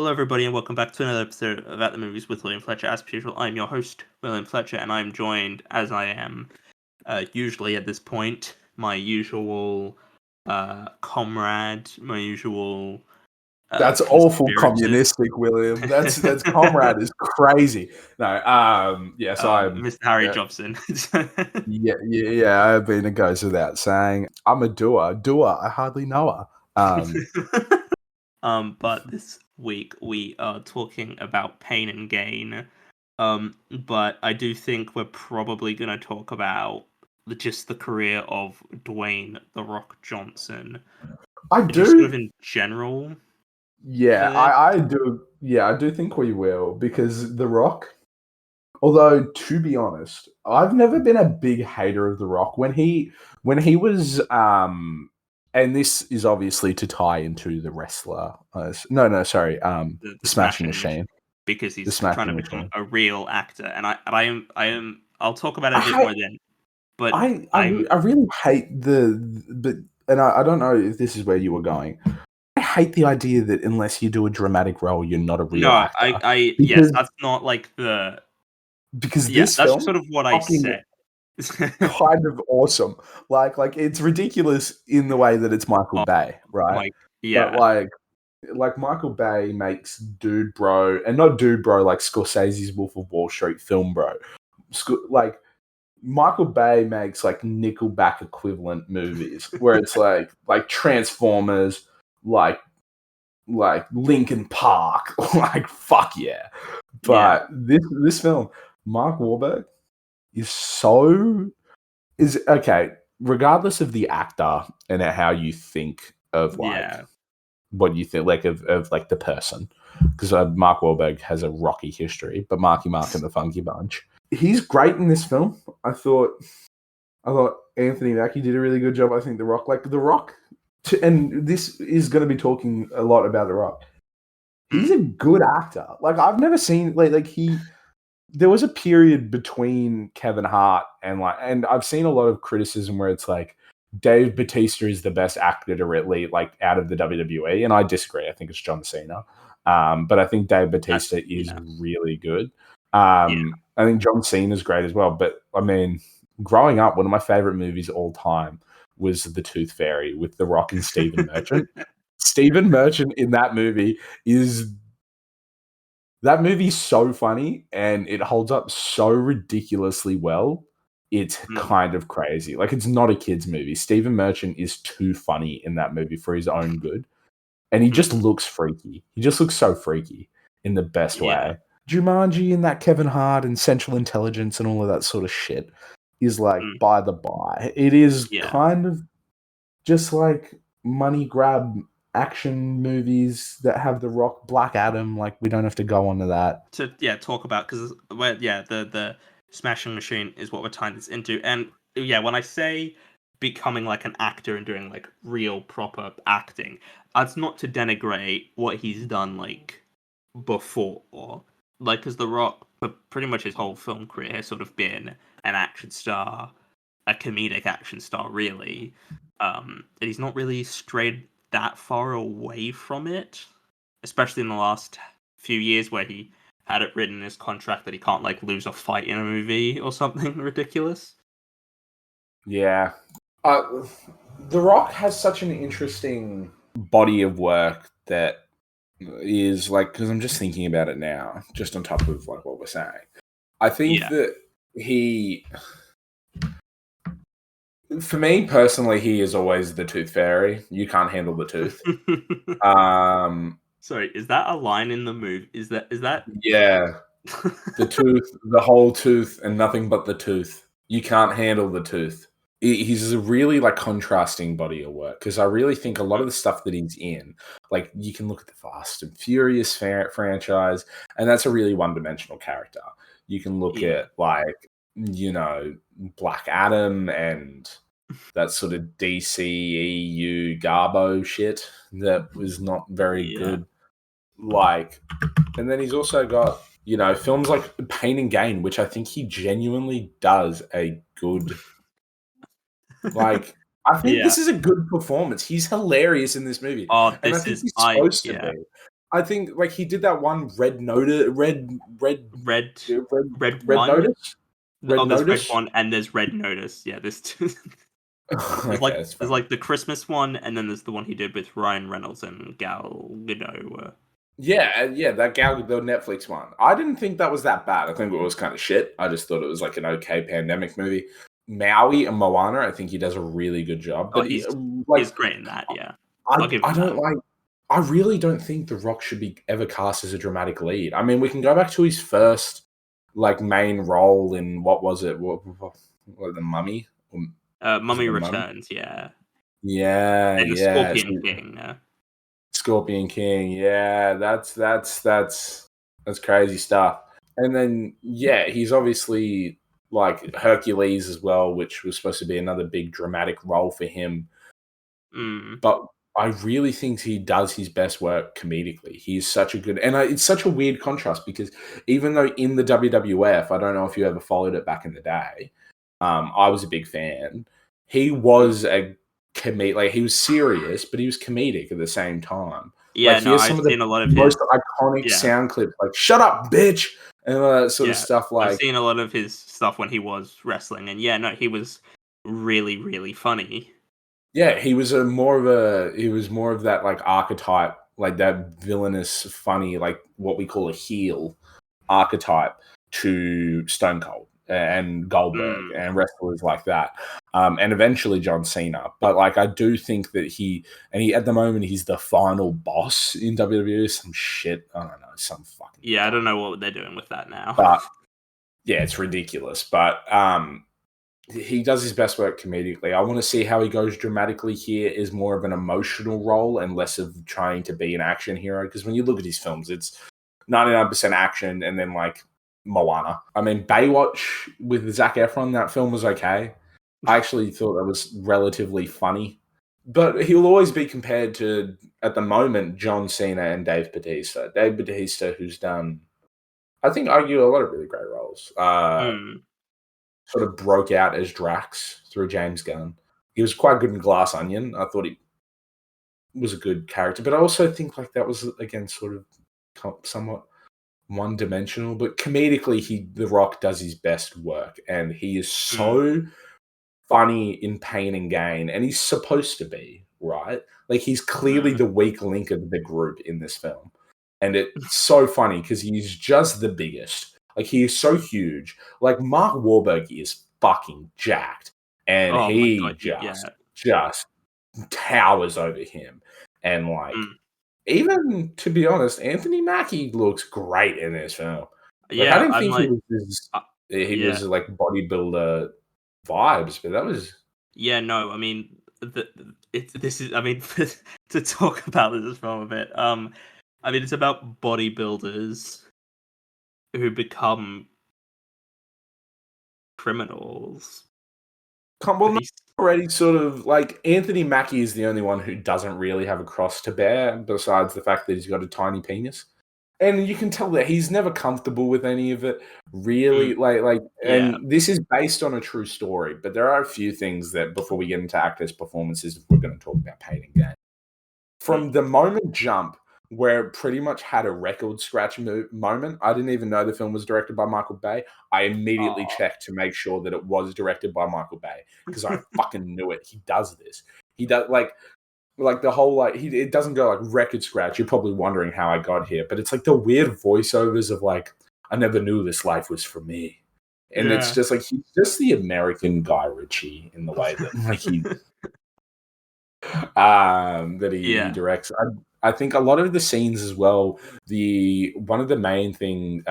Hello, everybody, and welcome back to another episode of At the Movies with William Fletcher. As per usual, I'm your host, William Fletcher, and I'm joined, as I am usually at this point, my usual comrade, my usual That's awful communistic, William. That's comrade is crazy. No, yes, I'm Mr. Harry Jobson. yeah. I've been, it goes without saying. I'm a doer. I hardly know her. But this week we are talking about Pain and Gain. But I do think we're probably gonna talk about just the career of Dwayne The Rock Johnson. I do. Just sort of in general. Yeah, I do. Yeah, I do think we will, because The Rock. Although, to be honest, I've never been a big hater of The Rock. When he was and this is obviously to tie into the wrestler. The Smashing Machine. Because he's trying to become a real actor, and I am. I'll talk about it a bit more then. But I really hate and I don't know if this is where you were going. I hate the idea that unless you do a dramatic role, you're not a real actor. Yes, that's not like the. Because this film, that's sort of what I said. Kind of awesome. Like it's ridiculous in the way that it's Michael Bay, right? But like Michael Bay makes Dude Bro, and not Dude Bro like Scorsese's Wolf of Wall Street film bro. Like Michael Bay makes like Nickelback equivalent movies where it's like Transformers, like Linkin Park, like fuck yeah. But this film, Mark Wahlberg is okay, regardless of the actor and how you think of what you think like of like the person, because Mark Wahlberg has a rocky history, but Marky Mark and the Funky Bunch, he's great in this film. I thought Anthony Mackie did a really good job. I think The Rock, and this is going to be talking a lot about The Rock. He's a good actor. Like I've never seen there was a period between Kevin Hart and I've seen a lot of criticism where it's like Dave Bautista is the best actor to really out of the WWE, and I disagree. I think it's John Cena, but I think Dave Bautista is really good. I think John Cena is great as well. But I mean, growing up, one of my favorite movies all time was The Tooth Fairy with The Rock and Stephen Merchant. Stephen Merchant in that movie is. That movie's so funny, and it holds up so ridiculously well. It's kind of crazy. Like, it's not a kid's movie. Stephen Merchant is too funny in that movie for his own good. And he just looks freaky. He just looks so freaky in the best way. Jumanji and that Kevin Hart and Central Intelligence and all of that sort of shit is by the by. It is kind of just like money grab action movies that have The Rock, Black Adam. Like, we don't have to go on to that. Talk about, because the Smashing Machine is what we're tying this into. And when I say becoming like an actor and doing like real proper acting, that's not to denigrate what he's done like before. Like, because The Rock, for pretty much his whole film career, has sort of been an action star, a comedic action star, really. And he's not really strayed that far away from it, especially in the last few years, where he had it written in his contract that he can't like lose a fight in a movie or something ridiculous. Yeah. The Rock has such an interesting body of work that is like, because I'm just thinking about it now, just on top of like what we're saying. I think that for me personally, he is always the Tooth Fairy. You can't handle the tooth. Sorry, is that a line in the movie? Is that? Yeah. The tooth, the whole tooth, and nothing but the tooth. You can't handle the tooth. He's a really like contrasting body of work, because I really think a lot of the stuff that he's in, like you can look at the Fast and Furious franchise, and that's a really one-dimensional character. You can look at like, you know, Black Adam and that sort of DCEU Garbo shit that was not very good. Like, and then he's also got, you know, films like Pain and Gain, which I think he genuinely does a good. Like, I think this is a good performance. He's hilarious in this movie. Oh, and I think he's supposed to be. I think like he did that one Red Notice. Red Red one. Notice. There's Red one and there's Red Notice. Yeah, there's two. Okay, there's like the Christmas one, and then there's the one he did with Ryan Reynolds and Gal Gadot. Yeah, that Gal Gadot Netflix one. I didn't think that was that bad. I think it was kind of shit. I just thought it was like an okay pandemic movie. Maui and Moana, I think he does a really good job. But he's great in that. Yeah, I really don't think The Rock should be ever cast as a dramatic lead. I mean, we can go back to his first like main role in what was it? What The Mummy? Mummy Returns. Yeah. Yeah, and the Scorpion King. Scorpion King. Yeah, that's crazy stuff. And then he's obviously like Hercules as well, which was supposed to be another big dramatic role for him. But I really think he does his best work comedically. He's such a good, and it's such a weird contrast because even though in the WWF, I don't know if you ever followed it back in the day, I was a big fan. He was a comedic, like he was serious, but he was comedic at the same time. Yeah, like, he has some of the most iconic sound clips, like "Shut up, bitch," and that sort of stuff. Like I've seen a lot of his stuff when he was wrestling, and he was really, really funny. Yeah, he was more of that like archetype, like that villainous, funny, like what we call a heel archetype to Stone Cold and Goldberg and wrestlers like that, and eventually John Cena. But like, I do think that he at the moment he's the final boss in WWE. Some shit, I don't know, some fucking I don't know what they're doing with that now. But yeah, it's ridiculous. But he does his best work comedically. I want to see how he goes dramatically here is more of an emotional role and less of trying to be an action hero. Because when you look at his films, it's 99% action and then like Moana. I mean, Baywatch with Zac Efron, that film was okay. I actually thought that was relatively funny. But he'll always be compared to, at the moment, John Cena and Dave Bautista. Dave Bautista, who's done, I think, a lot of really great roles. Sort of broke out as Drax through James Gunn. He was quite good in Glass Onion. I thought he was a good character, but I also think like that was again sort of somewhat one-dimensional. But comedically, The Rock does his best work, and he is so funny in Pain and Gain, and he's supposed to be, right? Like he's clearly the weak link of the group in this film, and it's so funny because he's just the biggest. Like, he is so huge. Like, Mark Wahlberg is fucking jacked. And he just towers over him. And, like, even, to be honest, Anthony Mackie looks great in this film. Like, I didn't think he was like bodybuilder vibes, but that was... Yeah, no, I mean, to talk about this film a bit, I mean, it's about bodybuilders who become criminals. Well, already sort of like Anthony Mackie is the only one who doesn't really have a cross to bear, besides the fact that he's got a tiny penis, and you can tell that he's never comfortable with any of it. Really, and this is based on a true story. But there are a few things that before we get into actors' performances, if we're going to talk about Pain and Gain, from the moment jump, where it pretty much had a record scratch moment. I didn't even know the film was directed by Michael Bay. I immediately checked to make sure that it was directed by Michael Bay because I fucking knew it. He does this. He does like the whole it doesn't go like record scratch. You're probably wondering how I got here, but it's like the weird voiceovers of like, I never knew this life was for me. And it's just like, he's just the American Guy Ritchie in the way that like he he directs. I think a lot of the scenes as well, one of the main thing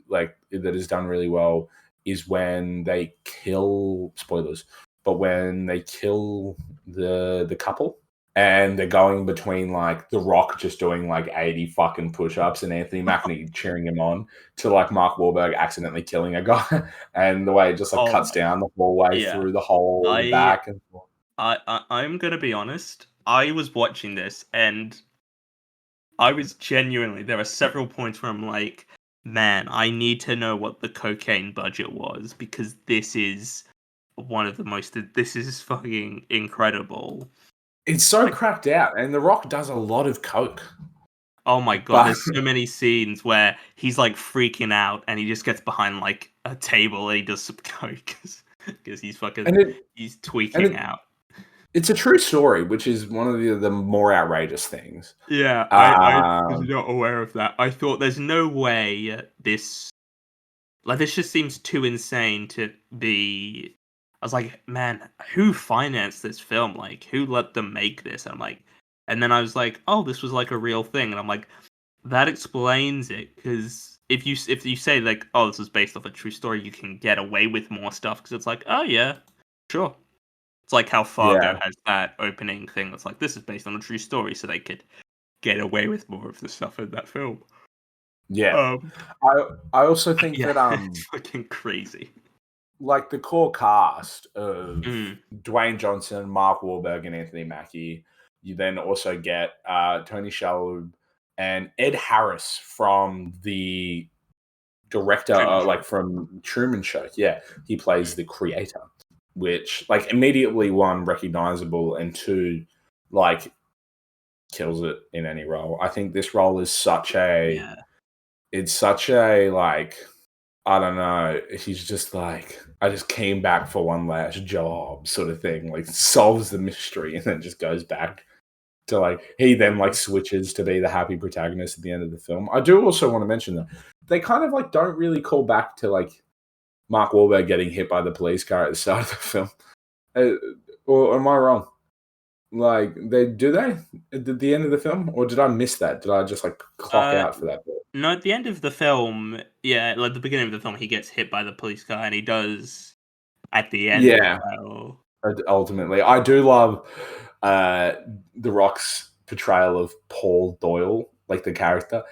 like that is done really well is when they kill, spoilers, but when they kill the couple and they're going between like The Rock just doing like 80 fucking push-ups and Anthony Mackie cheering him on to like Mark Wahlberg accidentally killing a guy, and the way it just like cuts down the hallway through the hole in the back. And I'm gonna be honest, I was watching this and I was genuinely, there are several points where I'm like, man, I need to know what the cocaine budget was because this is this is fucking incredible. It's so cracked out, and The Rock does a lot of coke. Oh my god, But there's so many scenes where he's like freaking out and he just gets behind like a table and he does some coke because he's fucking he's and tweaking out. it's a true story, which is one of the more outrageous things. Yeah, I was not aware of that. I thought there's no way this just seems too insane to be. I was like, man, who financed this film? Like, who let them make this? And then I was like, oh, this was like a real thing, and I'm like, that explains it, because if you say like, oh, this is based off a true story, you can get away with more stuff because it's like, oh yeah, sure. It's like how Fargo Yeah, has that opening thing that's like, this is based on a true story, so they could get away with more of the stuff in that film. yeah. Um, I also think yeah, that it's fucking crazy. like the core cast of Mm. Dwayne Johnson, Mark Wahlberg, and Anthony Mackie. You then also get Tony Shalhoub and Ed Harris from the director, Truman Show. like from Truman Show. Yeah, he plays Mm. the creator, which like immediately one recognizable and two like kills it in any role. I think this role is such a Yeah. it's such a like I don't know. He's just like I just came back for one last job sort of thing. Like solves the mystery and then just goes back to like he then like switches to be the happy protagonist at the end of the film. I do also want to mention that they kind of like don't really call back to like Mark Wahlberg getting hit by the police car at the start of the film. Or am I wrong? Like they at the end of the film, or did I miss that? Did I just like clock Uh, out for that bit? no, at the end of the film, yeah, like the beginning of the film, he gets hit by the police car, and he does at the end as Yeah, well. ultimately, I do love The Rock's portrayal of Paul Doyle, like the character.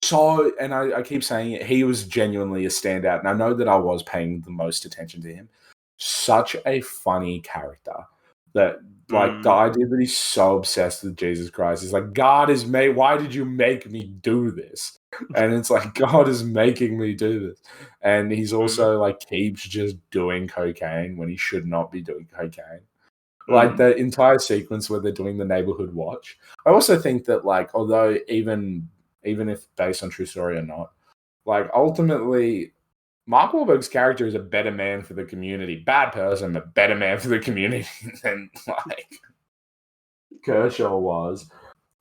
So, and I keep saying it, he was genuinely a standout, and I know that I was paying the most attention to him. Such a funny character that, like, the Mm, idea that he's so obsessed with Jesus Christ is like, God is made. Why did you make me do this? And it's like, God is making me do this. And he's mm, also like keeps just doing cocaine when he should not be doing cocaine. Like mm. the entire sequence where they're doing the neighborhood watch. I also think that like, although even if based on true story or not, like ultimately Mark Wahlberg's character is a better man for the community. Bad person, but better man for the community than like Kershaw was.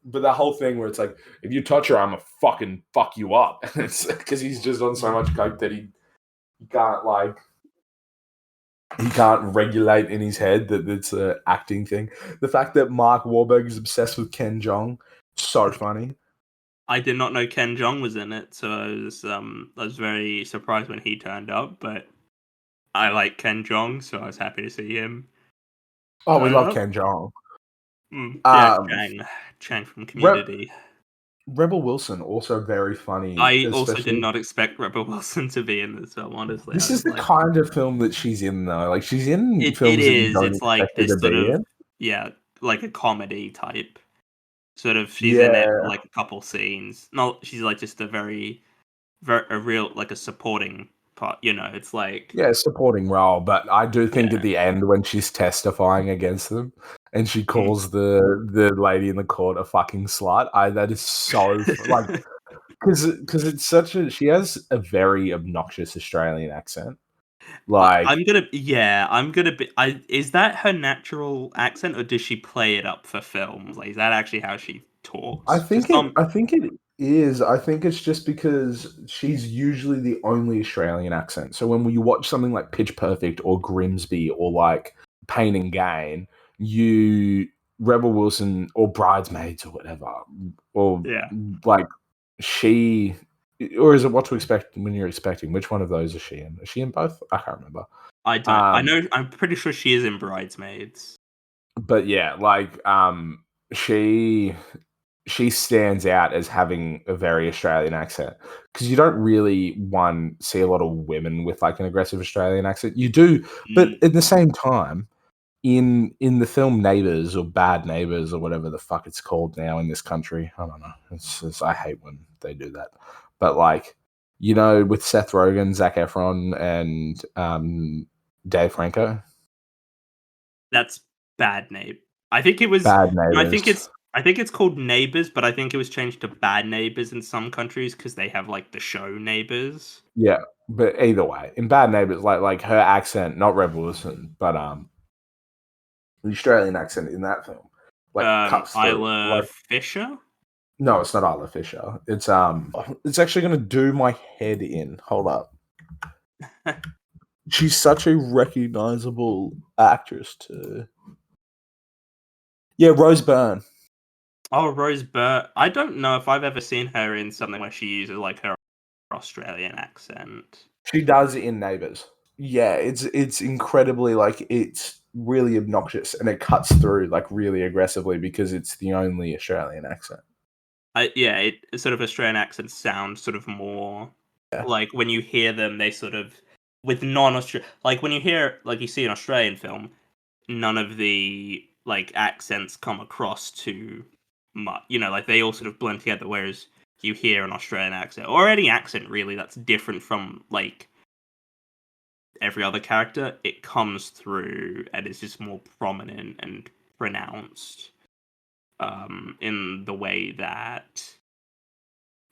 But the whole thing where it's like, if you touch her, I'm gonna fucking fuck you up. It's because he's just on so much coke that he can't like he can't regulate in his head that it's an acting thing. The fact that Mark Wahlberg is obsessed with Ken Jeong, so funny. I did not know Ken Jeong was in it, so I was very surprised when he turned up. But I like Ken Jeong, so I was happy to see him Oh, we turn love up. Ken Jeong. Yeah, Um, Chang from Re- Community. Rebel Wilson also very funny, I also did especially. not expect Rebel Wilson to be in this film. Honestly, I This is was the like, kind of film that she's in, though. Like she's in it films that you is. don't It's like expect her to this be sort of, in. yeah, like a comedy type. Sort of, she's in it for Yeah, like a couple scenes. No, she's like just a very a real like a supporting part. It's like, yeah, supporting role. But I do think at yeah, the end when she's testifying against them and she mm. calls the lady in the court a fucking slut, that is so like because it's such a she has a very obnoxious Australian accent. Like I'm gonna be. Is that her natural accent, or does she play it up for films? Like, is that actually how she talks? Because I think it is. I think it's just because she's usually the only Australian accent. So when you watch something like Pitch Perfect or Grimsby or like Pain and Gain, you Rebel Wilson or Bridesmaids or whatever, or yeah, like she, or is it What to Expect When You're Expecting? Which one of those is she in? Is she in both? I can't remember. I don't. I Um, know. I'm pretty sure she is in Bridesmaids. but yeah, like she stands out as having a very Australian accent because you don't really see a lot of women with like an aggressive Australian accent. You do, but Mm, at the same time, in the film Neighbours or Bad Neighbours or whatever the fuck it's called now in this country, I don't know. I hate when they do that, but like with Seth Rogen, Zac Efron, and Dave Franco, that's Bad Name. I think it was. Bad No, I think Neighbours. I think it's called Neighbours, but I think it was changed to Bad Neighbours in some countries because they have like the show Neighbours. Yeah, but either way, in Bad Neighbours, like her accent, not Rebel Wilson, but the Australian accent in that film, like cuts through. Isla Like, Fisher. no, it's not Isla Fisher. It's actually gonna do my head in. Hold up. She's such a recognizable actress too. Yeah, Rose Byrne. Oh, Rose Byrne. I don't know if I've ever seen her in something where she uses like her Australian accent. She does it in Neighbours. Yeah, it's incredibly like it's really obnoxious and it cuts through like really aggressively because it's the only Australian accent. It sort of Australian accents sound sort of more like when you hear them, they sort of with non-Australian, like when you hear like you see an Australian film, none of the like accents come across too much. You know, like they all sort of blend together. Whereas you hear an Australian accent or any accent really that's different from like every other character, it comes through and it's just more prominent and pronounced in the way that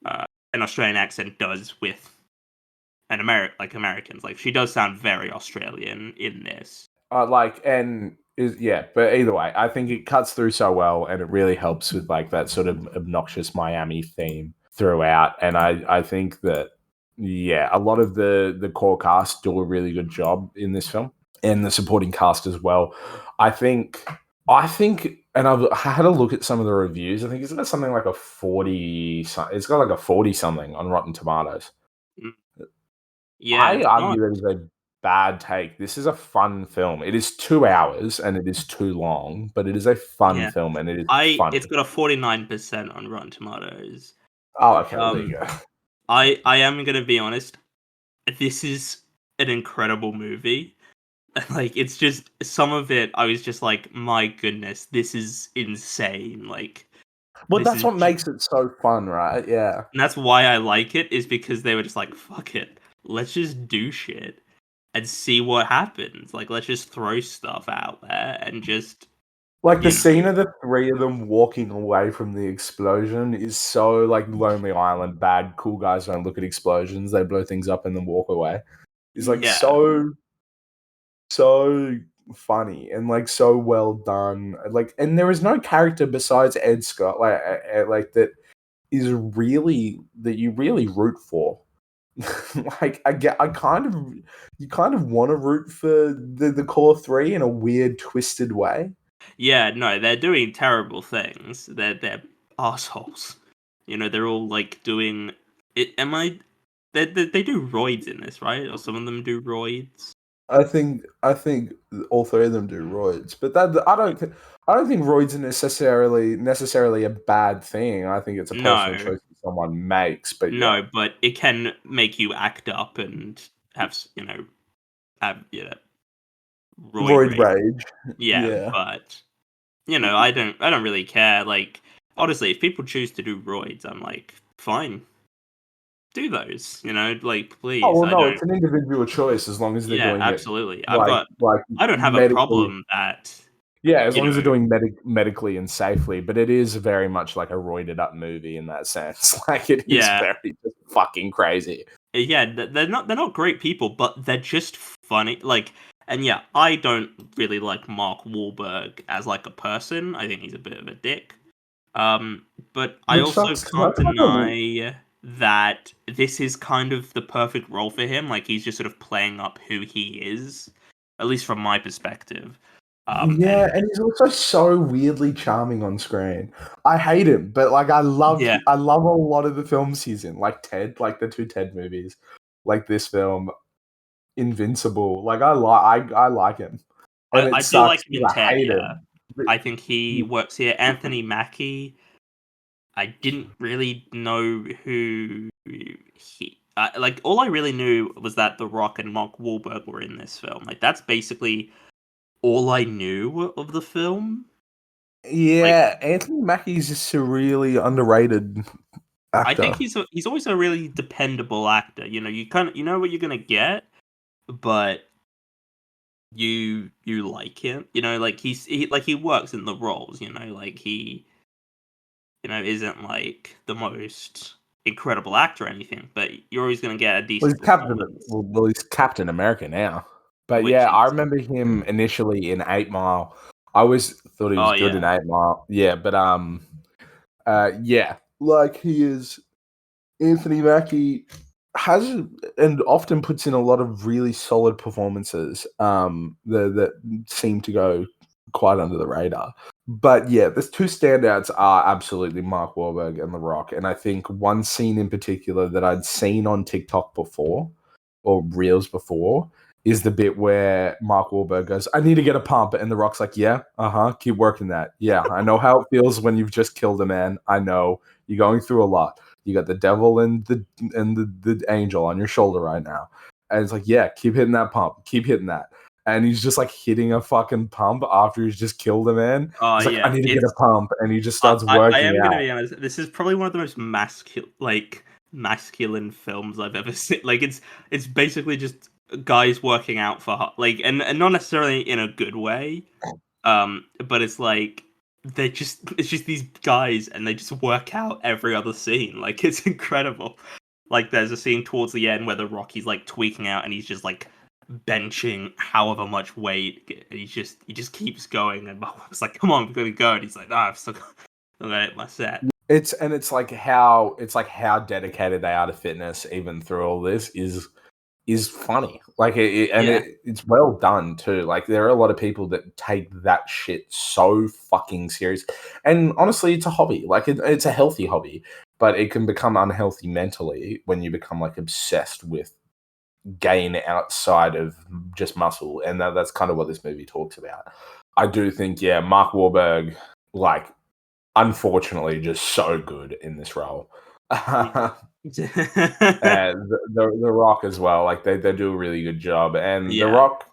an Australian accent does with an Americans. Like she does sound very Australian in this. But either way, I think it cuts through so well, and it really helps with like that sort of obnoxious Miami theme throughout. And I think that a lot of the core cast do a really good job in this film, and the supporting cast as well. I think, and I've had a look at some of the reviews. I think it's got something like a 40. It's got like a 40 something on Rotten Tomatoes. Yeah, I argue that is a bad take. This is a fun film. It is 2 hours and it is too long, but it is a fun film and it is funny. It's got a 49% on Rotten Tomatoes. Oh, okay. Well, there you go. I am gonna be honest. This is an incredible movie. Like it's just some of it. I was just like, my goodness, this is insane. Like, well, that's what makes it so fun, right? Yeah, and that's why I like it is because they were just like, fuck it, let's just do shit and see what happens. Like, let's just throw stuff out there and just like the scene of the three of them walking away from the explosion is so like Lonely Island bad. Cool guys don't look at explosions; they blow things up and then walk away. It's like so funny and like so well done. Like, and there is no character besides Ed Scott like that is really that you really root for. Like you kind of want to root for the core three in a weird twisted way. Yeah, no, they're doing terrible things. They're assholes. You know, they're all like doing it. They do roids in this, right? Or some of them do roids. I think all three of them do roids, but I don't think roids are necessarily a bad thing. I think it's a personal choice that someone makes. But but it can make you act up and have roid rage. Yeah, but I don't really care. Like honestly, if people choose to do roids, I'm like fine. Do those, like please. Oh well, no, it's an individual choice as long as they're doing absolutely. it. I don't have a problem that. Yeah, as long as they're doing medically and safely, but it is very much like a roided up movie in that sense. Like it is very just fucking crazy. Yeah, they're not great people, but they're just funny. Like, and yeah, I don't really like Mark Wahlberg as like a person. I think he's a bit of a dick. But I also can't deny that this is kind of the perfect role for him. Like he's just sort of playing up who he is, at least from my perspective. And he's also so weirdly charming on screen. I hate him, but like I love a lot of the films he's in, like Ted, like the two Ted movies, like this film, Invincible. Like I like him. And I do like him in Ted. Him. I think he works here. Anthony Mackie. I didn't really know who he. Like all I really knew was that The Rock and Mark Wahlberg were in this film. Like that's basically all I knew of the film. Yeah, Anthony Mackie's just a really underrated actor. I think he's always a really dependable actor. You know what you're gonna get, but you like him. Like he works in the roles. Like he isn't like the most incredible actor or anything, but you're always going to get a Well, decent he's Captain. performance. Well, he's Captain America now. But Which yeah, I is, remember him initially in 8 Mile. I always thought he was oh good in yeah, 8 Mile. Yeah, but yeah, like he is. Anthony Mackie has and often puts in a lot of really solid performances. That seem to go quite under the radar. But yeah, the two standouts are absolutely Mark Wahlberg and The Rock. And I think one scene in particular that I'd seen on TikTok before or Reels before is the bit where Mark Wahlberg goes, "I need to get a pump," and The Rock's like, "Yeah, keep working that. Yeah, I know how it feels when you've just killed a man. I know you're going through a lot. You got the devil and the angel on your shoulder right now." And it's like, "Yeah, keep hitting that pump. Keep hitting that." And he's just like hitting a fucking pump after he's just killed a man. oh He's like, "I yeah. need to get a It's pump," and he just I, starts I working am going to out. be honest. This is probably one of the most masculine films I've ever seen. Like it's basically just guys working out for like and not necessarily in a good way. But it's like it's just these guys and they just work out every other scene. Like it's incredible. Like there's a scene towards the end where the Rocky's like tweaking out and he's just like benching however much weight. And he just keeps going and it's like, come on, we're gonna go. And he's like, I've still got my set. It's like how dedicated they are to fitness, even through all this, is funny. Like Yeah. it's well done too. Like there are a lot of people that take that shit so fucking serious, and honestly, it's a hobby. Like it's a healthy hobby, but it can become unhealthy mentally when you become like obsessed with gain outside of just muscle, and that's kind of what this movie talks about. I do think, yeah, Mark Wahlberg, like, unfortunately, just so good in this role. And the Rock as well, like they do a really good job. And the Yeah. Rock,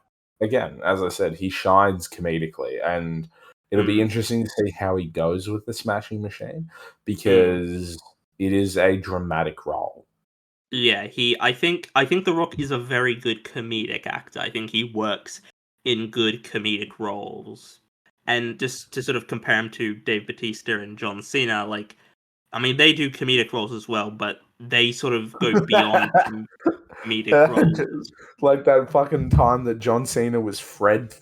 again, as I said, he shines comedically, and it'll be interesting to see how he goes with the Smashing Machine because it is a dramatic role. Yeah, I think The Rock is a very good comedic actor. I think he works in good comedic roles. And just to sort of compare him to Dave Bautista and John Cena, like I mean they do comedic roles as well, but they sort of go beyond comedic roles. Like that fucking time that John Cena was Fred's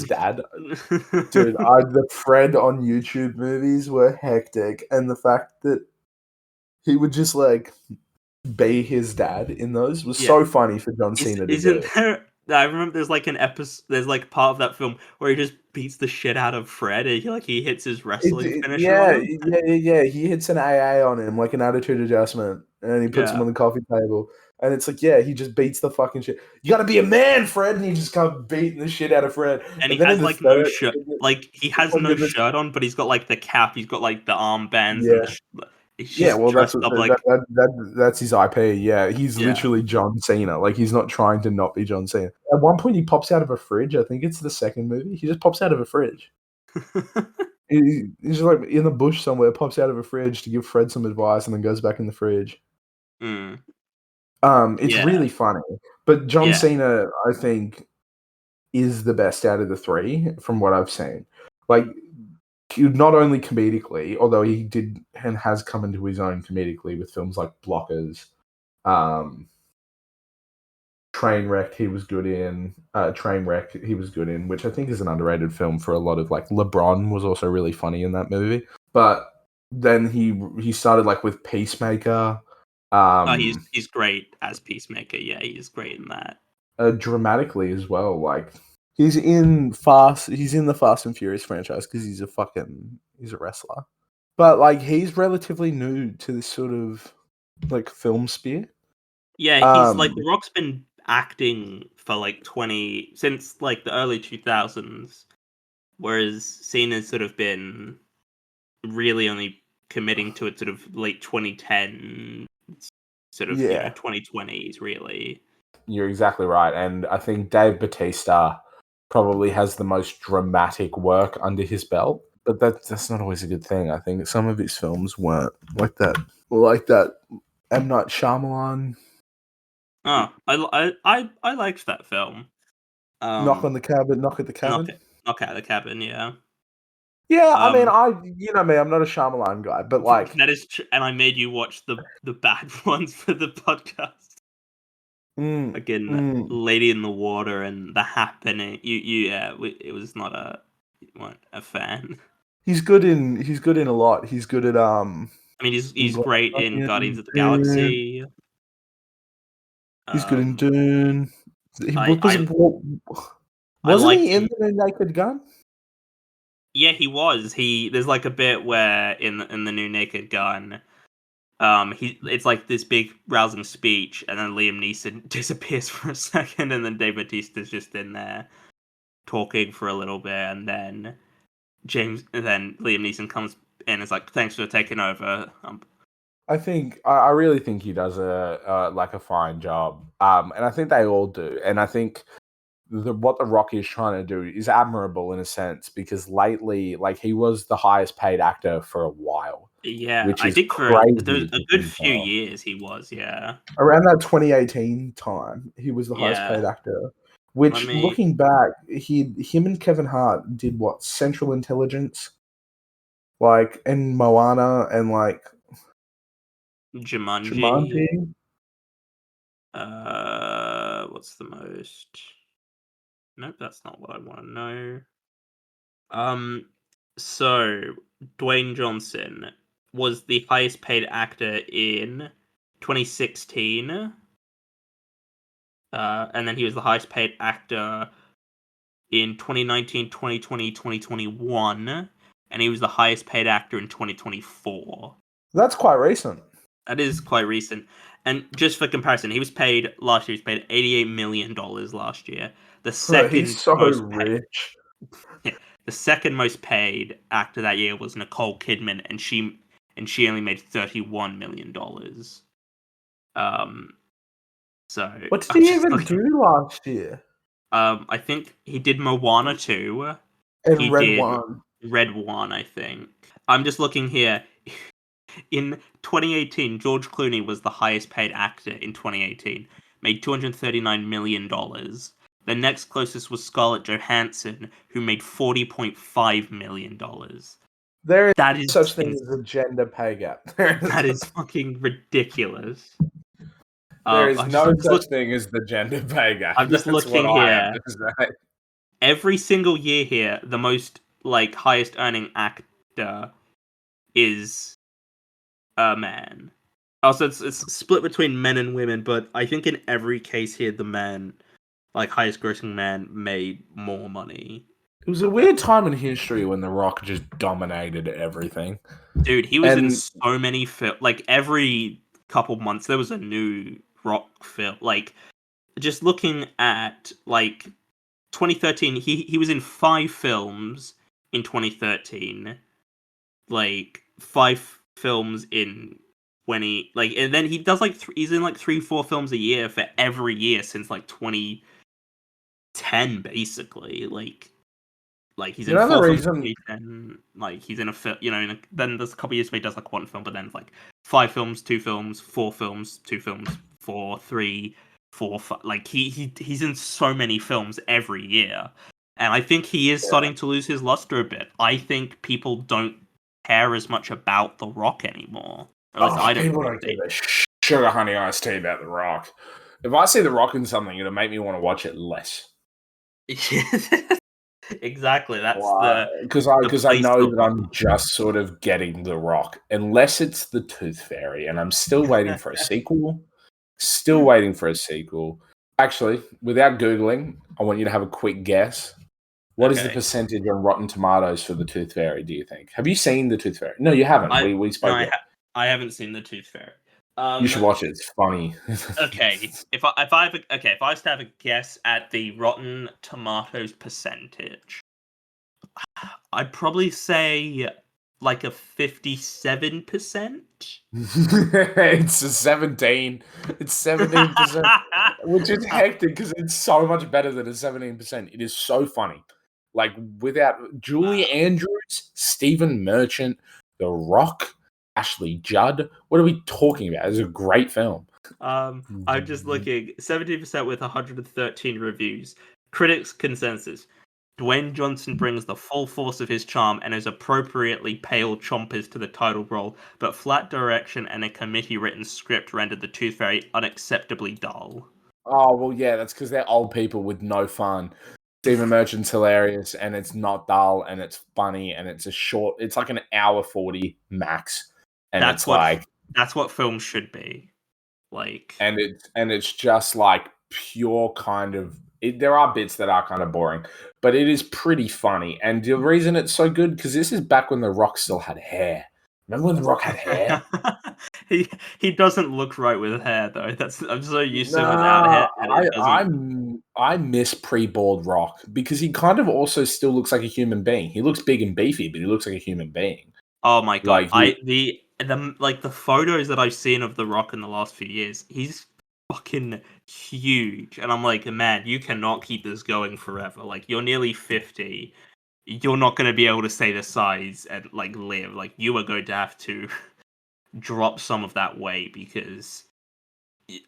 dad. Dude, the Fred on YouTube movies were hectic, and the fact that he would just like be his dad in those was Yeah. so funny for John Cena to Isn't do. there? I remember there's like an episode. There's like part of that film where he just beats the shit out of Fred. And he hits his wrestling finisher on him. Yeah. He hits an AA on him, like an attitude adjustment, and he puts him Yeah, on the coffee table. And it's like, yeah, he just beats the fucking shit. You got to be a man, Fred, and he just comes beating the shit out of Fred. and he And then in has the like no third, shirt. Like he has like no in the, shirt on, but he's got like the cap. He's got like the armbands and yeah, the. He's yeah. just Well, that's dressed what, up like that's his IP. Yeah, he's yeah. literally John Cena. Like he's not trying to not be John Cena. At one point, he pops out of a fridge. I think it's the second movie. He just pops out of a fridge. He's just like in the bush somewhere, pops out of a fridge to give Fred some advice, and then goes back in the fridge. Mm, It's yeah, really funny, but John yeah, Cena, I think, is the best out of the three from what I've seen. Like, not only comedically, although he did and has come into his own comedically with films like Blockers, um, Trainwreck. He was good in Trainwreck. He was good in, which I think is an underrated film for a lot of like. LeBron was also really funny in that movie, but then he started like with Peacemaker. oh, Um, he's great as Peacemaker. Yeah, he's great in that. Dramatically as well. Like he's in Fast. He's in the Fast and Furious franchise because he's a wrestler. But like he's relatively new to this sort of like film sphere. Yeah, he's like Um, The Rock's been acting for like 20 since like the early 2000s, whereas Cena's sort of been really only committing to it sort of late 2010, sort of, yeah, 2020s really. you're exactly right, and I think Dave Bautista probably has the most dramatic work under his belt. But that's not always a good thing. I think some of his films weren't like that. Like that M. Night Shyamalan Oh, I liked that film. Knock Um, on the Cabin, Knock at the knock Cabin. it, knock out of the cabin, yeah. Yeah, I mean, you know me, I'm not a Shyamalan guy, but like that is true. And I made you watch the bad ones for the podcast. Again, Lady in the Water and The Happening. It was not you weren't a fan. He's good in a lot. He's good at I mean, he's great in Guardians of the Galaxy. He's good in Dune. Wasn't liked he in him. the Naked Gun? Yeah, he was. There's like a bit where in the new Naked Gun, it's like this big rousing speech, and then Liam Neeson disappears for a second, and then Dave Bautista's just in there talking for a little bit, and then Liam Neeson comes in and is like, "Thanks for taking over." I really think he does a fine job, and I think they all do, and I think what The Rock is trying to do is admirable in a sense because lately, like he was the highest paid actor for a while. Yeah, which I is think crazy. a good few years he was. Yeah, around that 2018 time, he was the highest paid actor. Which, looking back, him and Kevin Hart did what? Central Intelligence, like, and Moana, and like Jumanji. What's the most? Nope, that's not what I want to know. So Dwayne Johnson was the highest paid actor in 2016. And then he was the highest paid actor in 2019, 2020, 2021. And he was the highest paid actor in 2024. That's quite recent. That is quite recent. And just for comparison, he was paid $88 million last year. The second He's so rich. The second most paid actor that year was Nicole Kidman, and she only made $31 million. So what did he even do last year? I think he did Moana 2. And he did Red One, I think. I'm just looking here. In 2018, George Clooney was the highest paid actor in 2018, made $239 million. The next closest was Scarlett Johansson, who made $40.5 million. There is such thing as a gender pay gap. That is fucking ridiculous. There is no such thing as the gender pay gap. I'm just looking here. Every single year here, the most highest earning actor is a man. Also, it's split between men and women, but I think in every case here, the man, highest grossing man, made more money. It was a weird time in history when The Rock just dominated everything. Dude, he was in so many films. Every couple months, there was a new Rock film. Just looking at 2013, he was in 5 films in 2013. 5 films in 20, and then he does he's in 3-4 films a year for every year since 2010 basically. He's in 4 films in 2010, he's in a film, then there's a couple years where he does 1 film, but then it's 5 films, 2 films, 4 films, 2 films, 4, 3, 4, 5. He's in so many films every year, and I think he is starting to lose his luster a bit. I think people don't care as much about The Rock anymore. Or at least I don't. People don't give a sugar honey iced tea about The Rock. If I see The Rock in something, it'll make me want to watch it less. Exactly. That's because I know that I'm just sort of getting The Rock, unless it's the Tooth Fairy, and I'm still waiting for a sequel. Actually, without Googling, I want you to have a quick guess. What is the percentage on Rotten Tomatoes for the Tooth Fairy, do you think? Have you seen the Tooth Fairy? No, you haven't. We spoke. No, I haven't seen the Tooth Fairy. You should watch it. It's funny. Okay. If I was to have a guess at the Rotten Tomatoes percentage, I'd probably say a 57%. It's a 17. It's 17%, which is hectic because it's so much better than a 17%. It is so funny. Without Julie Andrews, Stephen Merchant, The Rock, Ashley Judd. What are we talking about? It's a great film. I'm just looking. 17% with 113 reviews. Critics' consensus. Dwayne Johnson brings the full force of his charm and his appropriately pale chompers to the title role, but flat direction and a committee-written script rendered the Tooth Fairy unacceptably dull. Oh, well, yeah, that's because they're old people with no fun. Stephen Merchant's hilarious, and it's not dull, and it's funny, and it's it's like an hour 40 max. And that's what films should be. Like, and it's just like pure kind of there are bits that are kind of boring, but it is pretty funny. And the reason it's so good, because this is back when The Rock still had hair. Remember when The Rock had hair? he doesn't look right with hair though. I'm so used to him without hair. I miss pre-bald Rock, because he kind of also still looks like a human being. He looks big and beefy, but he looks like a human being. Oh my god! Like The photos that I've seen of The Rock in the last few years, he's fucking huge, and I'm like, man, you cannot keep this going forever. Like, you're nearly 50. You're not going to be able to stay the size and like live. Like, you are going to have to drop some of that weight, because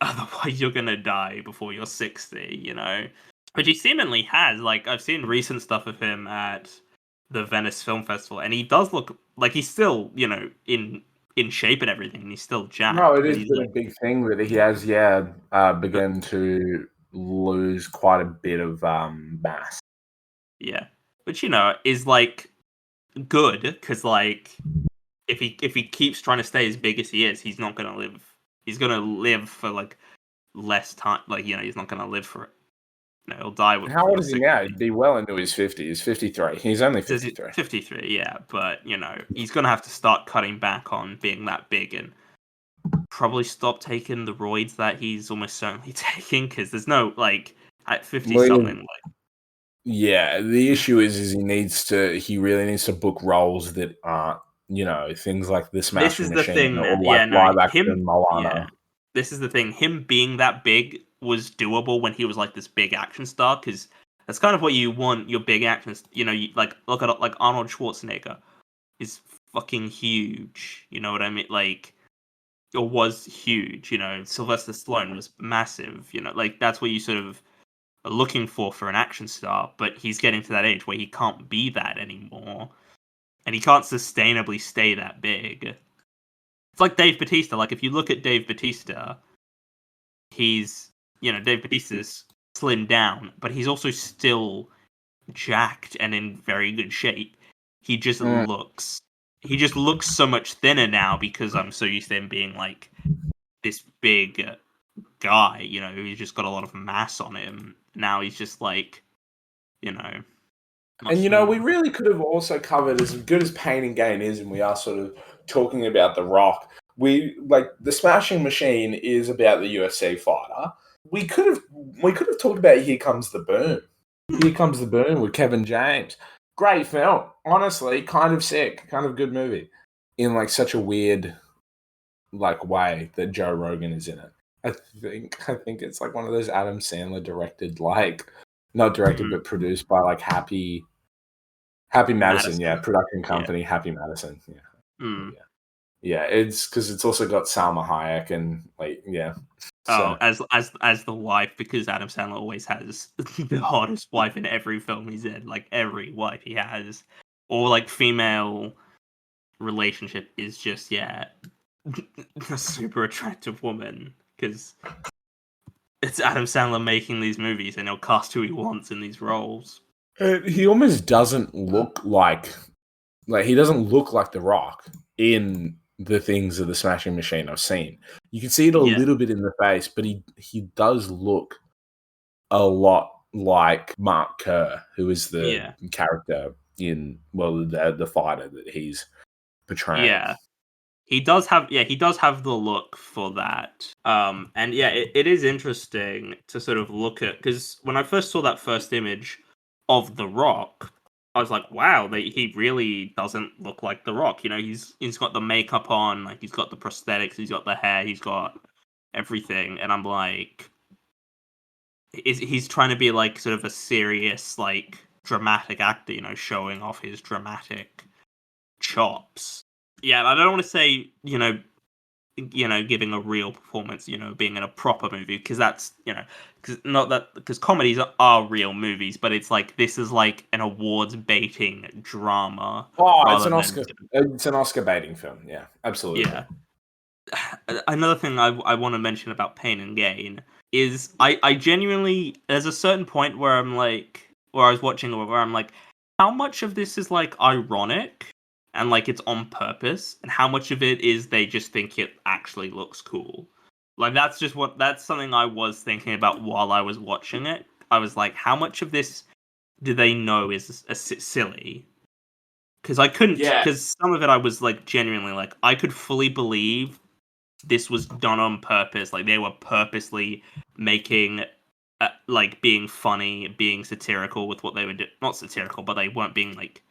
otherwise you're going to die before you're 60. You know, but he seemingly has. Like, I've seen recent stuff of him at the Venice Film Festival, and he does look like he's still, in shape and everything, and he's still jacked. No, it is a big thing that he has, begun to lose quite a bit of mass. Yeah, which is like good, because like if he keeps trying to stay as big as he is, he's not gonna live. He's gonna live for like less time. Like, he's not gonna live for it. He'll die with. How old is he now? He'd be well into his 50s. He's 53. He's only 53. 53, yeah, but he's gonna have to start cutting back on being that big, and probably stop taking the roids that he's almost certainly taking, because there's no, like, at 50 something, like. Yeah, the issue is he really needs to book roles that aren't, things like the Smashing Machine or like live action Moana. Yeah, this is the thing. Him being that big was doable when he was like this big action star, because that's kind of what you want your big actions. Like, look at like Arnold Schwarzenegger is fucking huge. You know what I mean? Like, or was huge. Sylvester Stallone was massive. Like, that's what you sort of are looking for an action star. But he's getting to that age where he can't be that anymore, and he can't sustainably stay that big. It's like Dave Bautista. Like, if you look at Dave Bautista, he's, Dave Bautista's slimmed down, but he's also still jacked and in very good shape. He just looks so much thinner now, because I'm so used to him being like this big guy, he's just got a lot of mass on him. Now he's just like, and we really could have also covered, as good as Pain and Gain is, and we are sort of talking about The Rock. The Smashing Machine is about the UFC fighter. We could have talked about Here Comes the Boom. Here Comes the Boom with Kevin James. Great film, honestly, kind of sick, kind of good movie, in like such a weird like way that Joe Rogan is in it. I think it's like one of those Adam Sandler directed, like not directed but produced by like Happy Madison, yeah, production company, yeah. Happy Madison, yeah. Yeah, it's because it's also got Salma Hayek and like, yeah. So. As the wife, because Adam Sandler always has the hottest wife in every film he's in. Like, every wife he has, or like female relationship is just a super attractive woman, because it's Adam Sandler making these movies, and he'll cast who he wants in these roles. He almost doesn't look like he doesn't look like The Rock in the things of the Smashing Machine I've seen. You can see it a little bit in the face, but he does look a lot like Mark Kerr, who is the character in the fighter that he's portraying. Yeah. He does have the look for that. And yeah, it is interesting to sort of look at, because when I first saw that first image of The Rock, I was like, wow, he really doesn't look like The Rock. He's got the makeup on, like, he's got the prosthetics, he's got the hair, he's got everything, and I'm like, he's trying to be like sort of a serious, like, dramatic actor, showing off his dramatic chops. Yeah, I don't want to say, giving a real performance, being in a proper movie, because that's, because comedies are real movies, but it's like, this is like an awards baiting drama. Oh, rather it's an Oscar baiting film. Yeah, absolutely. Yeah. Another thing I want to mention about Pain and Gain is I genuinely, there's a certain point where I'm like, where I was watching where I'm like, how much of this is like ironic and like it's on purpose, and how much of it is they just think it actually looks cool. Like that's something I was thinking about while I was watching it. I was like, how much of this do they know is silly? Because I couldn't, because some of it I was like genuinely like, I could fully believe this was done on purpose. Like, they were purposely making, like, being funny, being satirical with what they were doing. Not satirical, but they weren't being like,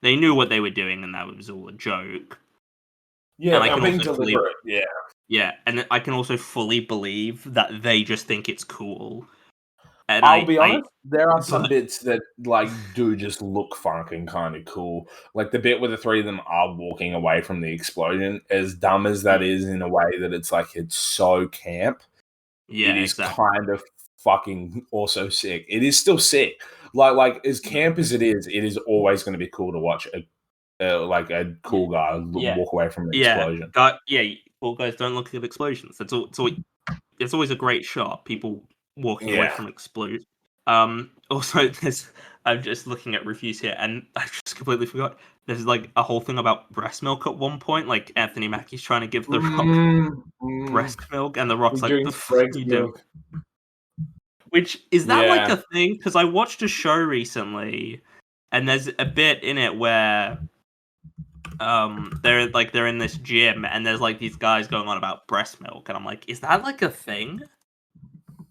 they knew what they were doing, and that was all a joke. Yeah, and I they're can being also deliberate. yeah, and I can also fully believe that they just think it's cool. And I'll be honest, there are some but bits that like do just look fucking kind of cool. Like the bit where the three of them are walking away from the explosion, as dumb as that is in a way that it's like it's so camp. yeah, It is exactly. kind of fucking also sick. It is still sick. Like as camp as it is always going to be cool to watch a cool guy walk away from an explosion. Cool guys don't look at explosions. It's always a great shot. People walking away Yeah. from explosions. Also, I'm just looking at reviews here, and I just completely forgot. There's like a whole thing about breast milk at one point. Like, Anthony Mackie's trying to give The Rock breast milk, and The Rock's He like, drinks "The fuck breast you do?" milk. Which is that like Yeah. a thing? Because I watched a show recently, and there's a bit in it where they're in this gym, and there's like these guys going on about breast milk, and I'm like, is that like a thing?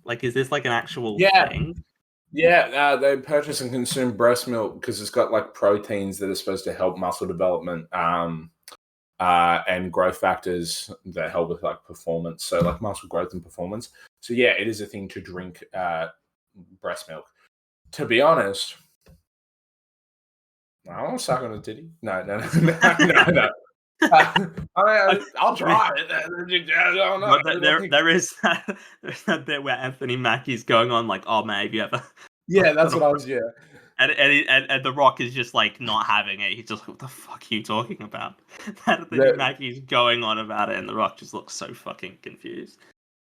Like, is this like an actual thing? Yeah, they purchase and consume breast milk because it's got like proteins that are supposed to help muscle development, and growth factors that help with like performance. So like muscle growth and performance. So yeah, it is a thing to drink breast milk. To be honest, I don't want to suck on a titty. No. I'll try it. I don't know. But there's that bit where Anthony Mackie's going on like, "Oh man, have you ever?" Yeah, that's what I was. Yeah, And The Rock is just like not having it. He's just like, "What the fuck are you talking about?" Anthony Mackie's going on about it, and The Rock just looks so fucking confused.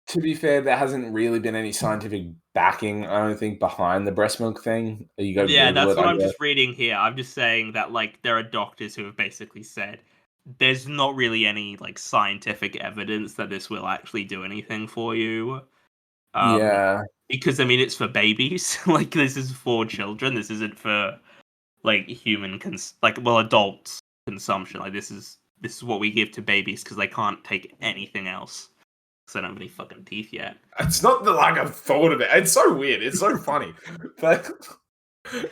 To be fair, there hasn't really been any scientific backing, I don't think, behind the breast milk thing. You go Yeah, Google that's it, what I I'm guess. just reading here. I'm just saying that like there are doctors who have basically said there's not really any like scientific evidence that this will actually do anything for you. Yeah. Because I mean it's for babies. Like, this is for children. This isn't for like adult consumption. Like, this is what we give to babies because they can't take anything else because they don't have any fucking teeth yet. It's not that like I've thought of it. It's so weird. It's so funny. But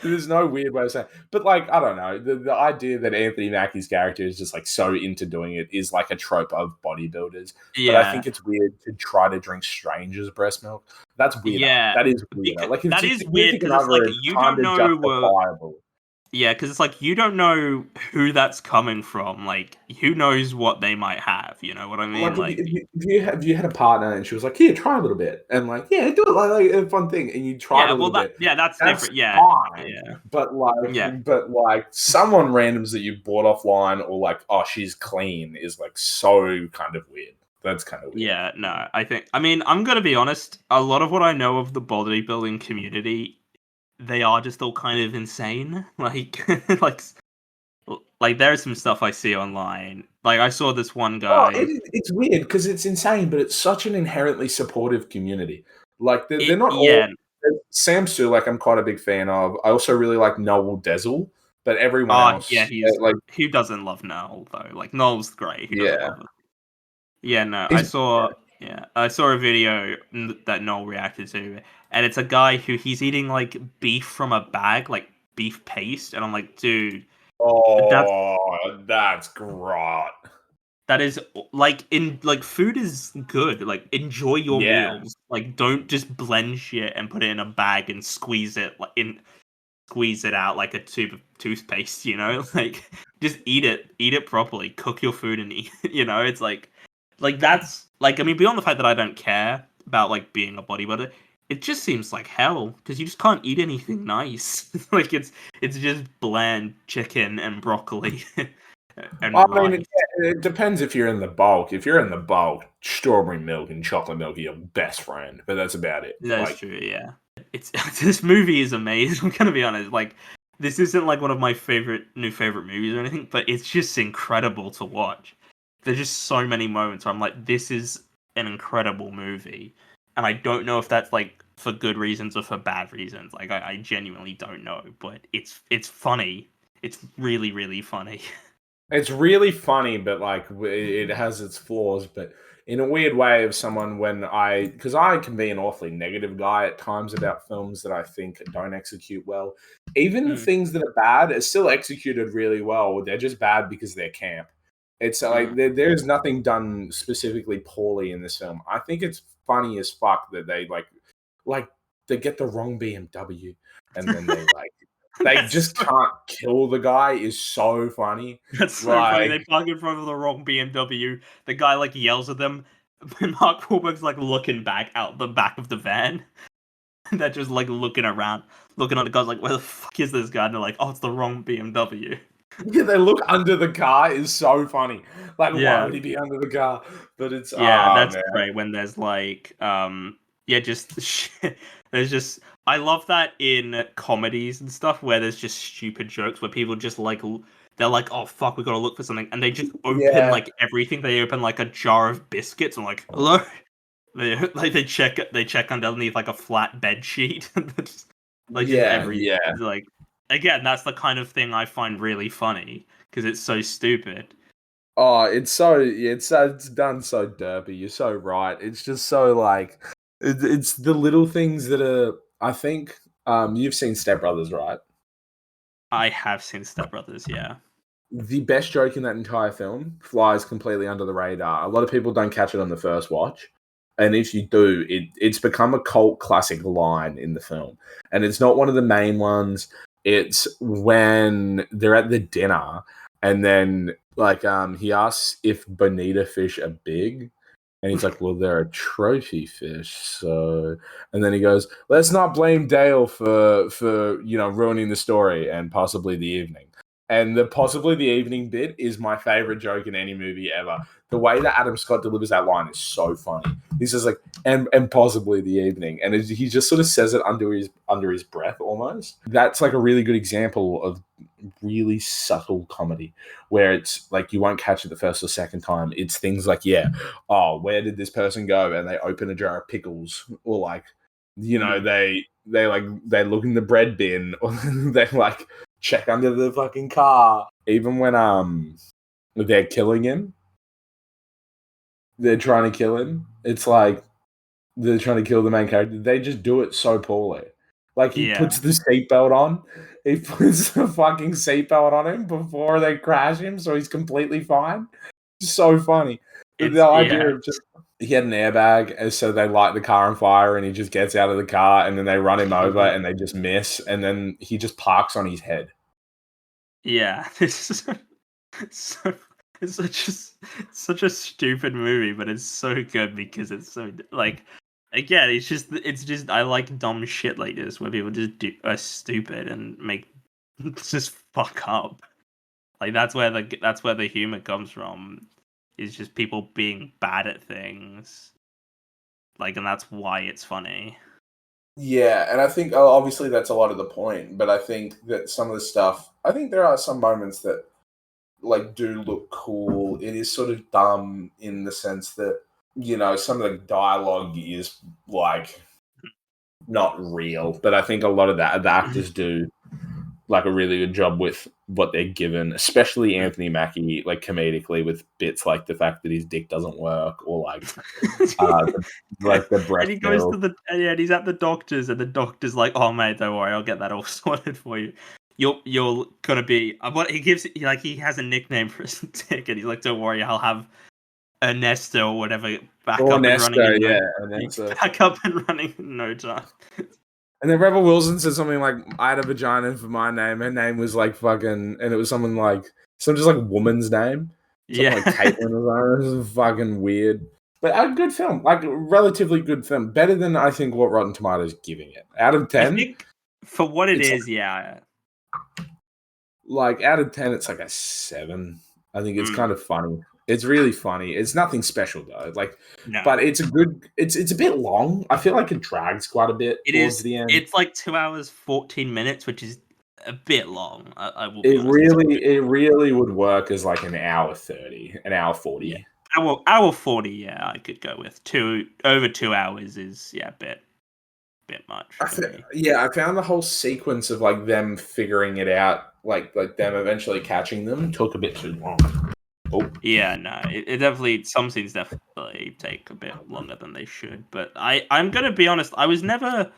there's no weird way of saying it. But like, I don't know. The idea that Anthony Mackie's character is just like so into doing it is like a trope of bodybuilders. But I think it's weird to try to drink strangers' breast milk. That's weird. Yeah, That is weird. Like that is weird because it's like you don't know. justifiable. Yeah, because it's like you don't know who that's coming from. Like, who knows what they might have? You know what I mean? Like if you had a partner and she was like, "Here, try a little bit," and like, "Yeah, do it like a fun thing," and you tried a little bit. That's different. Yeah, fine. yeah. But like someone randoms that you bought offline or like, oh, she's clean is like so kind of weird. That's kind of weird. Yeah, no, I mean, I'm gonna be honest. A lot of what I know of the bodybuilding community, they are just all kind of insane. Like, like there's some stuff I see online. Like, I saw this one guy. It's weird because it's insane, but it's such an inherently supportive community. Like they're not all. Sam Stu, like I'm quite a big fan of. I also really like Noel Dezel, but everyone else, yeah, he's like, who doesn't love Noel though? Like, Noel's great. Who doesn't love him? Yeah, no, I saw a video that Noel reacted to, and it's a guy who he's eating like beef from a bag, like beef paste, and I'm like, dude, that's great. That is like food is good. Like, enjoy your meals. Like, don't just blend shit and put it in a bag and squeeze it out like a tube of toothpaste. You know, like, just eat it properly. Cook your food and eat. You know, it's like, Like that's like I mean, beyond the fact that I don't care about like being a bodybuilder, it just seems like hell because you just can't eat anything nice. Like it's just bland chicken and broccoli I and mean, rice. it depends if you're in the bulk. If you're in the bulk, strawberry milk and chocolate milk are your best friend, but that's about it. That's true, yeah. It's this movie is amazing. I'm gonna be honest. Like, this isn't like one of my new favorite movies or anything, but it's just incredible to watch. There's just so many moments where I'm like, this is an incredible movie, and I don't know if that's like for good reasons or for bad reasons. Like, I genuinely don't know, but it's funny. It's really really funny. It's really funny, but like it has its flaws. But in a weird way, of someone because I can be an awfully negative guy at times about films that I think don't execute well. Even the things that are bad are still executed really well. They're just bad because they're camp. It's like there's nothing done specifically poorly in this film. I think it's funny as fuck that they like they get the wrong BMW and then they just can't kill the guy is so funny. That's so funny. They park in front of the wrong BMW. The guy like yells at them. Mark Wahlberg's like looking back out the back of the van. They're just like looking around, looking at the guys like, where the fuck is this guy? And they're like, oh, it's the wrong BMW. Yeah, they look under the car is so funny. Like, why would he be under the car? But it's that's man. great when there's like just there's just I love that in comedies and stuff where there's just stupid jokes where people just like they're like, oh fuck, we gotta look for something, and they just open like everything. They open like a jar of biscuits and like, hello. They check underneath like a flat bed sheet. Just everything. Yeah. Like again, that's the kind of thing I find really funny because it's so stupid. Oh, it's done so derpy. You're so right. It's just so like it's the little things that are. I think you've seen Step Brothers, right? I have seen Step Brothers, yeah. The best joke in that entire film flies completely under the radar. A lot of people don't catch it on the first watch. And if you do, it's become a cult classic line in the film. And it's not one of the main ones. It's when they're at the dinner and then like he asks if bonita fish are big. And he's like, well, they're a trophy fish, so... And then he goes, let's not blame Dale for ruining the story and possibly the evening. And the possibly the evening bit is my favorite joke in any movie ever. The way that Adam Scott delivers that line is so funny. He says like, and possibly the evening. And he just sort of says it under his breath almost. That's like a really good example of really subtle comedy where it's like you won't catch it the first or second time. It's things like, where did this person go? And they open a jar of pickles, or like, they look in the bread bin, or they like check under the fucking car. Even when they're killing him, they're trying to kill him. It's like they're trying to kill the main character. They just do it so poorly. Like he puts the seatbelt on. He puts the fucking seatbelt on him before they crash him, so he's completely fine. So funny. The idea of just he had an airbag, and so they light the car on fire, and he just gets out of the car, and then they run him over, and they just miss, and then he just parks on his head. Yeah, it's such a stupid movie, but it's so good because it's so like. Again, it's just I like dumb shit like this where people just are stupid and just fuck up. Like that's where the humor comes from. Is just people being bad at things. Like, and that's why it's funny. Yeah, and I think obviously that's a lot of the point, but I think that some of the stuff, I think there are some moments that like do look cool. It is sort of dumb in the sense that some of the dialogue is like not real, but I think a lot of that the actors do like a really good job with what they're given, especially Anthony Mackie, like comedically with bits like the fact that his dick doesn't work, or like the breast. And he goes to and he's at the doctor's, and the doctor's like, "Oh mate, don't worry, I'll get that all sorted for you. You're gonna be what he gives like he has a nickname for his dick, and he's like, don't worry, I'll have Ernesto or whatever back up and running in no time." And then Rebel Wilson said something like, I had a vagina for my name. Her name was like fucking, and it was someone like, some just like woman's name. Something like Caitlin was on. This is fucking weird. But a good film, like a relatively good film. Better than I think what Rotten Tomatoes giving it. Out of 10, I think for what it is, yeah. Like out of 10, it's like a 7. I think it's kind of funny. It's really funny. It's nothing special though. Like, no. But it's a good. It's a bit long. I feel like it drags quite a bit towards the end. It's like 2 hours 14 minutes, which is a bit long. I will. It really would work as like an hour 30, an hour 40. Yeah. Hour 40. Yeah, I could go with over 2 hours is a bit much. I found the whole sequence of like them figuring it out, like them eventually catching them, took a bit too long. Oh. Yeah, no, it definitely, some scenes definitely take a bit longer than they should. But I'm gonna be honest, I was never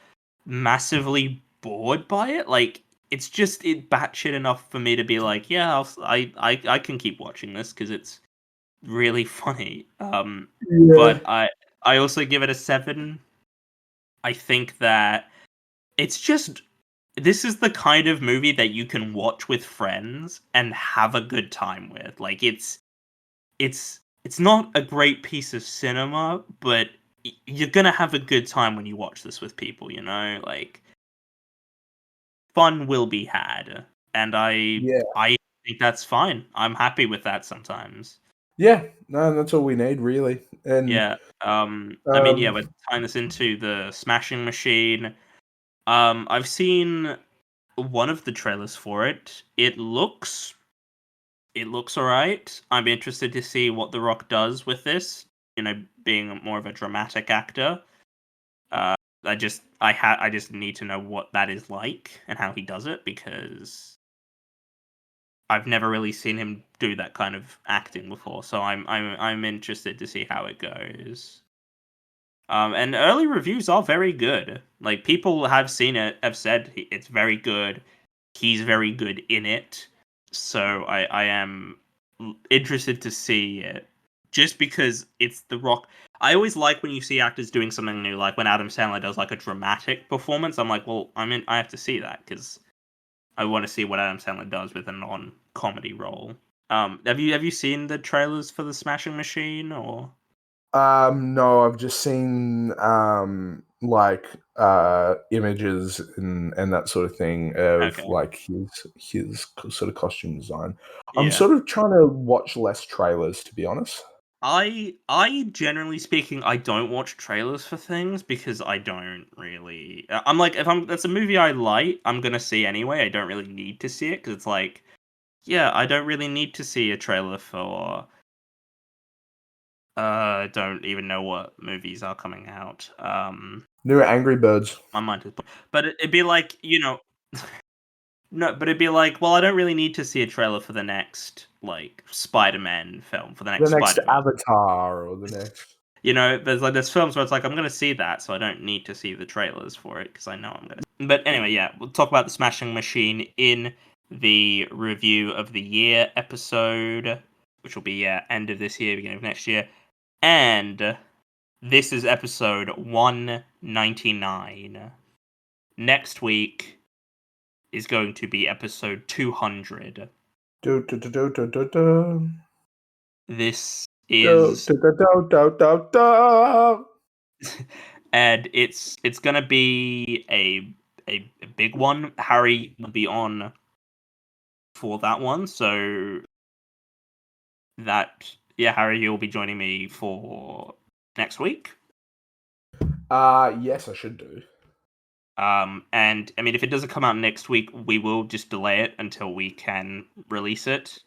massively bored by it. Like, it's just batshit enough for me to be like, yeah, I can keep watching this because it's really funny. But I also give it a 7. I think that it's just, this is the kind of movie that you can watch with friends and have a good time with. Like, it's not a great piece of cinema, but you're gonna have a good time when you watch this with people, you know? Like, fun will be had. And I think that's fine. I'm happy with that sometimes. Yeah, no, that's all we need, really. And yeah. I mean, yeah, we're tying this into the Smashing Machine. I've seen one of the trailers for it. It looks alright. I'm interested to see what The Rock does with this. You know, being more of a dramatic actor. I just need to know what that is like and how he does it, because I've never really seen him do that kind of acting before. So I'm interested to see how it goes. And early reviews are very good. Like, people have seen it, have said it's very good. He's very good in it. So I am interested to see it, just because it's The Rock. I always like when you see actors doing something new, like when Adam Sandler does like a dramatic performance. I'm like, well, I have to see that, because I want to see what Adam Sandler does with a non-comedy role. Have you seen the trailers for the Smashing Machine, or? No, I've just seen like images and that sort of thing of like his sort of costume design. I'm sort of trying to watch less trailers, to be honest. I generally speaking, I don't watch trailers for things, because I don't really. I'm like, if that's a movie I like, I'm gonna see anyway. I don't really need to see it, because it's like, yeah, I don't really need to see a trailer for. I don't even know what movies are coming out. New Angry Birds. My mind is, but it'd be like, you know. No, but it'd be like, well, I don't really need to see a trailer for the next, like, Spider-Man film, for the next Spider-Man. Avatar, or the next. You know, there's films where it's like, I'm going to see that, so I don't need to see the trailers for it, because I know I'm going to. But anyway, yeah, we'll talk about the Smashing Machine in the Review of the Year episode, which will be end of this year, beginning of next year. And this is episode 199. Next week is going to be episode 200. This is and it's gonna be a big one. Harry will be on for that one, so Harry, you'll be joining me for next week. Yes, I should do. And I mean, if it doesn't come out next week, we will just delay it until we can release it.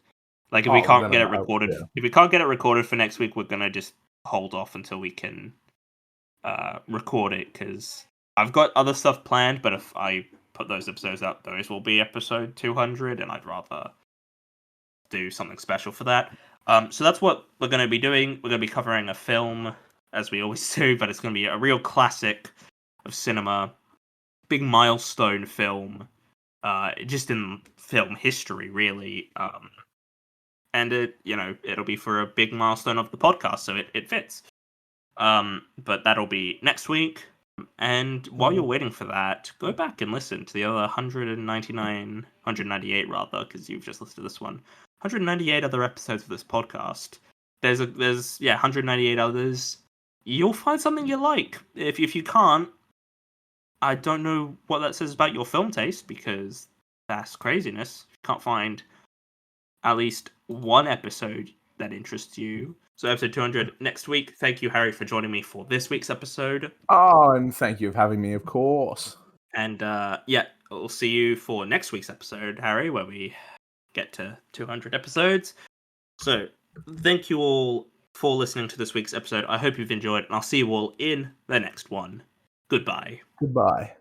Like, if we can't get it recorded, if we can't get it recorded for next week, we're gonna just hold off until we can record it, because I've got other stuff planned. But if I put those episodes up, those will be episode 200, and I'd rather do something special for that. So that's what we're going to be doing. We're going to be covering a film, as we always do, but it's going to be a real classic of cinema, big milestone film, just in film history, really. And it'll be for a big milestone of the podcast, so it fits. But that'll be next week. And while you're waiting for that, go back and listen to the other 198 rather, because you've just listened to this one. 198 other episodes of this podcast. There's 198 others. You'll find something you like. If you can't, I don't know what that says about your film taste, because that's craziness. You can't find at least one episode that interests you. So episode 200 next week. Thank you, Harry, for joining me for this week's episode. Oh, and thank you for having me, of course. And we'll see you for next week's episode, Harry, where we get to 200 episodes. So thank you all for listening to this week's episode. I hope you've enjoyed, and I'll see you all in the next one. Goodbye. Goodbye.